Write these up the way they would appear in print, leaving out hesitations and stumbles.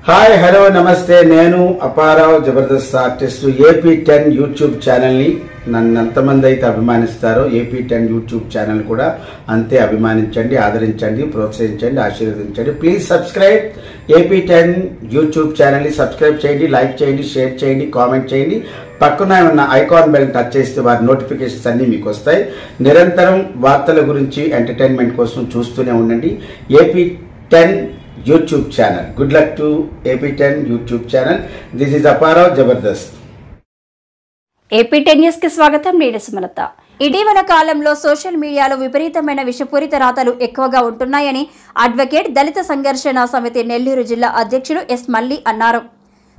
Hi hello నమస్తే. నేను Apparao Jabardasth artist. AP10 YouTube ఛానల్ని నన్ను ఎంతమంది అయితే అభిమానిస్తారో AP10 యూట్యూబ్ ఛానల్ కూడా అంతే అభిమానించండి, ఆదరించండి, ప్రోత్సహించండి, ఆశీర్వదించండి. ప్లీజ్ సబ్స్క్రైబ్ AP10 యూట్యూబ్ ఛానల్ని సబ్స్క్రైబ్ చేయండి, లైక్ చేయండి, షేర్ చేయండి, కామెంట్ చేయండి. పక్కన ఉన్న ఐకాన్ బెల్ టచ్ చేస్తే వారి నోటిఫికేషన్స్ అన్నీ మీకు వస్తాయి. నిరంతరం వార్తల గురించి ఎంటర్టైన్మెంట్ కోసం చూస్తూనే ఉండండి AP10 YouTube channel. Good luck to AP10 YouTube channel. This is Aparav Jabardast. AP10 news కి స్వాగతం. నేను సుమలత. ఇటీవల కాలంలో సోషల్ మీడియాలో విపరీతమైన విషపూరిత రాతలు ఎక్కువగా ఉంటున్నాయని అడ్వకేట్ దళిత సంఘర్షణ సమితి నెల్లూరు జిల్లా అధ్యక్షుడు ఎస్ మల్లి అన్నారు.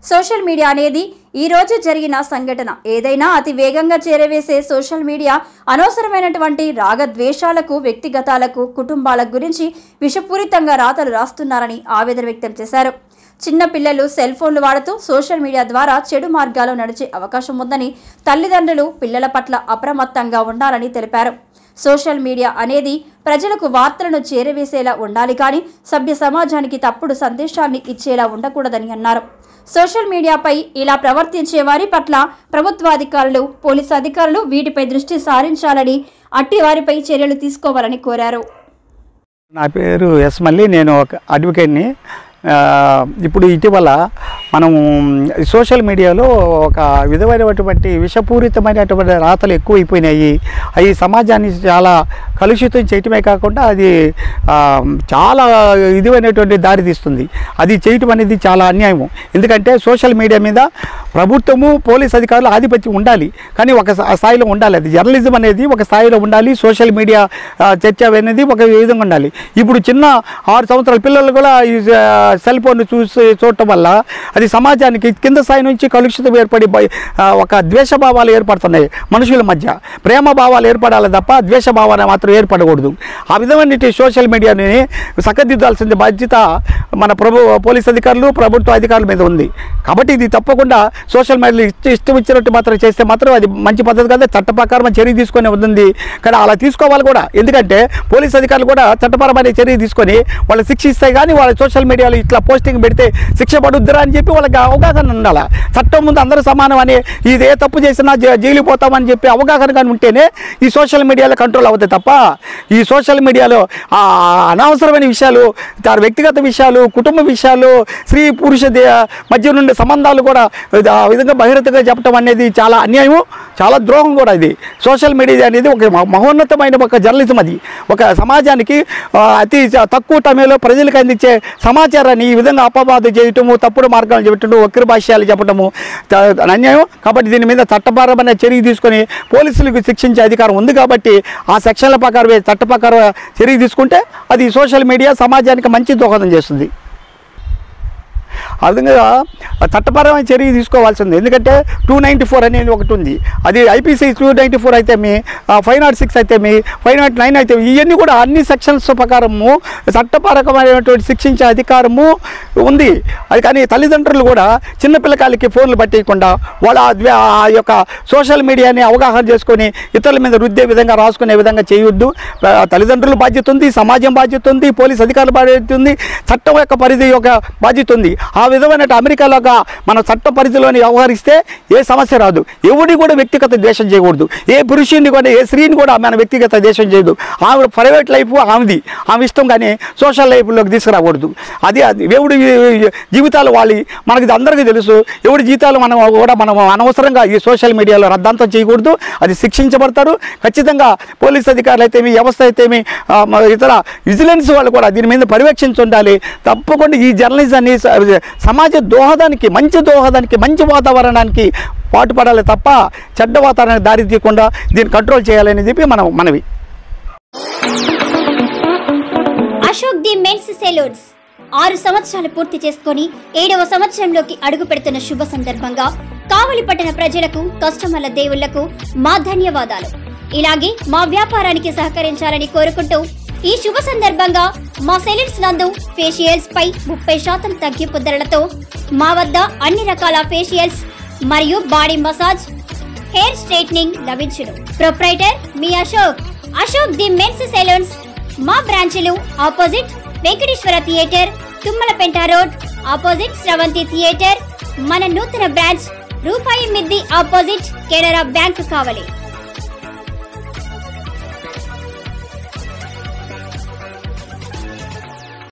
సోషల్ మీడియా అనేది ఈ రోజు జరిగిన సంఘటన ఏదైనా అతి వేగంగా చేరవేసే సోషల్ మీడియా అనవసరమైనటువంటి రాగద్వేషాలకు, వ్యక్తిగతాలకు, కుటుంబాల గురించి విషపూరితంగా రాతలు రాస్తున్నారని ఆవేదన వ్యక్తం చేశారు. చిన్న పిల్లలు సెల్ ఫోన్లు వాడుతూ సోషల్ మీడియా ద్వారా చెడు మార్గాల్లో నడిచే అవకాశం ఉందని తల్లిదండ్రులు పిల్లల పట్ల అప్రమత్తంగా ఉండాలని తెలిపారు. సోషల్ మీడియా అనేది ప్రజలకు వార్తలను చేరవేసేలా ఉండాలి కానీ సభ్య సమాజానికి తప్పుడు సందేశాన్ని ఇచ్చేలా ఉండకూడదని అన్నారు. సోషల్ మీడియాపై ఇలా ప్రవర్తించే వారి పట్ల ప్రభుత్వాధికారులు, పోలీసు అధికారులు వీటిపై దృష్టి సారించాలని, అట్టి వారిపై చర్యలు తీసుకోవాలని కోరారు. నా పేరు ఎస్ మల్లి, నేను ఒక అడ్వకేట్ని. ఇప్పుడు ఇటీవల మనం సోషల్ మీడియాలో ఒక విధమైనటువంటి విషపూరితమైనటువంటి రాతలు ఎక్కువైపోయినాయి. అవి సమాజాన్ని చాలా కలుషితం చేయటమే కాకుండా అది చాలా ఇదివైనటువంటి దారి తీస్తుంది. అది చేయటం అనేది చాలా అన్యాయము. ఎందుకంటే సోషల్ మీడియా మీద ప్రభుత్వము, పోలీస్ అధికారులు ఆధిపత్యం ఉండాలి, కానీ ఒక స్థాయిలో ఉండాలి. అది జర్నలిజం అనేది ఒక స్థాయిలో ఉండాలి. సోషల్ మీడియా చర్చ అనేది ఒక విధంగా ఉండాలి. ఇప్పుడు చిన్న 6 సంవత్సరాల పిల్లలు కూడా ఈ సెల్ ఫోన్ చూడటం వల్ల అది సమాజానికి కింద స్థాయి నుంచి కలుషితం ఏర్పడి ఒక ద్వేషభావాలు ఏర్పడుతున్నాయి. మనుషుల మధ్య ప్రేమ భావాలు ఏర్పడాలి తప్ప ద్వేషభావాలు మాత్రం ఏర్పడకూడదు. ఆ విధమైన సోషల్ మీడియాని సరిదిద్దాల్సిన బాధ్యత మన పోలీస్ అధికారులు, ప్రభుత్వ అధికారుల మీద ఉంది. కాబట్టి ఇది తప్పకుండా సోషల్ మీడియాలో ఇష్టం ఇచ్చినట్టు మాత్రం చేస్తే మాత్రం అది మంచి పద్ధతి కాదు. చట్ట ప్రకారం చర్య తీసుకొని ఉంది, కానీ అలా తీసుకోవాలి కూడా. ఎందుకంటే పోలీస్ అధికారులు కూడా చట్టపరమైన చర్య తీసుకొని వాళ్ళు శిక్షిస్తాయి. కానీ వాళ్ళ సోషల్ మీడియాలో ఇట్లా పోస్టింగ్ పెడితే శిక్ష పడుద్దురా అని చెప్పి వాళ్ళకి అవగాహన ఉండాలి. చట్టం ముందు అందరూ సమానం అని, ఇది ఏ తప్పు చేసినా జైలు పోతామని చెప్పి అవగాహన కానీ ఉంటేనే ఈ సోషల్ మీడియాలో కంట్రోల్ అవుతాయి తప్ప ఈ సోషల్ మీడియాలో అనవసరమైన విషయాలు, వ్యక్తిగత విషయాలు, కుటుంబ విషయాలు, స్త్రీ పురుష మధ్య నుండి సంబంధాలు కూడా ఆ విధంగా బహిరంగంగా చెప్పడం అనేది చాలా అన్యాయం, చాలా ద్రోహం కూడా. ఇది సోషల్ మీడియా అనేది ఒక మహోన్నతమైన ఒక జర్నలిజం. అది ఒక సమాజానికి అతి తక్కువ టైంలో ప్రజలకు అందించే సమాచారాన్ని ఈ విధంగా అపవాదు చేయటము, తప్పుడు మార్గాలు చెప్పటము, వక్ర భాష్యాలు చెప్పటము అన్యాయం. కాబట్టి దీని మీద చట్టపరమైన చర్య తీసుకొని పోలీసులకు శిక్షించే అధికారం ఉంది. కాబట్టి ఆ సెక్షన్ల ప్రకారమే చట్ట ప్రకారం చర్య తీసుకుంటే అది సోషల్ మీడియా సమాజానికి మంచి దోహదం చేస్తుంది. ఆ విధంగా చట్టపరమైన చర్య తీసుకోవాల్సింది. ఎందుకంటే 294 అనేది ఒకటి ఉంది. అది IPC 294 అయితే 506 అయితే 509 అయితే ఇవన్నీ కూడా అన్ని సెక్షన్స్ ప్రకారము చట్టపరమైనటువంటి శిక్షించే అధికారము ఉంది. అది కానీ తల్లిదండ్రులు కూడా చిన్నపిల్లకాయలకి ఫోన్లు పట్టేయకుండా వాళ్ళ ఆ యొక్క సోషల్ మీడియాని అవగాహన చేసుకొని ఇతరుల మీద రుద్దే విధంగా, రాసుకునే విధంగా చేయొద్దు. తల్లిదండ్రుల బాధ్యత ఉంది, సమాజం బాధ్యత ఉంది, పోలీస్ అధికారుల బాధ్యత ఉంది, చట్టం యొక్క పరిధి యొక్క బాధ్యత ఉంది. ఆ విధమైన అమెరికాలోగా మన చట్ట పరిధిలోని వ్యవహరిస్తే ఏ సమస్య రాదు. ఎవరిని కూడా వ్యక్తిగత ద్వేషం చేయకూడదు. ఏ పురుషుడిని కూడా, ఏ స్త్రీని కూడా మన వ్యక్తిగత ద్వేషం చేయదు. ఆమె ప్రైవేట్ లైఫ్ ఆమెది, ఆమె ఇష్టం, కానీ సోషల్ లైఫ్లోకి తీసుకురాకూడదు. అది ఎవడి జీవితాలు మనకి అందరికీ తెలుసు. ఎవడి జీవితాలు మనం అనవసరంగా ఈ సోషల్ మీడియాలో రద్దంతం చేయకూడదు. అది శిక్షించబడతారు ఖచ్చితంగా. పోలీస్ అధికారులు అయితే వ్యవస్థ అయితే ఇతర విజిలెన్స్ వాళ్ళు కూడా దీని మీద పర్యవేక్షించి ఉండాలి. తప్పకుండా ఈ జర్నలిజాన్ని సమాజ దోహదానికి, మంచి దోహదానికి, మంచి వాతావరణానికి పాటుపడాలి తప్ప చెడ్డ వాతావరణానికి దారి తీయకుండా దీన్ని కంట్రోల్ చేయాలని చెప్పి మనవి. అశోక్ ది మెన్స్ సెలూన్స్ 6 సంవత్సరాలు పూర్తి చేసుకుని 7వ సంవత్సరంలోకి అడుగు పెడుతున్న శుభ సందర్భంగా కావలి పట్టణ ప్రజలకు, కస్టమర్ల దేవుళ్లకు మా ధన్యవాదాలు. ఇలాగే మా వ్యాపారానికి సహకరించాలని కోరుకుంటూ ఈ శుభ సందర్భంగా మా సెలూన్స్ నందు ఫేషియల్స్ పై 30% తగ్గింపు ధరలతో మా వద్ద అన్ని రకాల ఫేషియల్స్ మరియు బాడీ మసాజ్, హెయిర్ స్ట్రైట్నింగ్ లభించును. ప్రొప్రైటర్ మీ అశోక్ ది మెన్స్ సెలూన్స్. మా బ్రాంచ్లు opposite Venkateswara theatre, Tummalapenta road, opposite Sravanthi theatre, మన నూతన బ్రాంచ్ రూపాయి మిద్ది ఆపోజిట్ కెనరా బ్యాంక్ కావలి.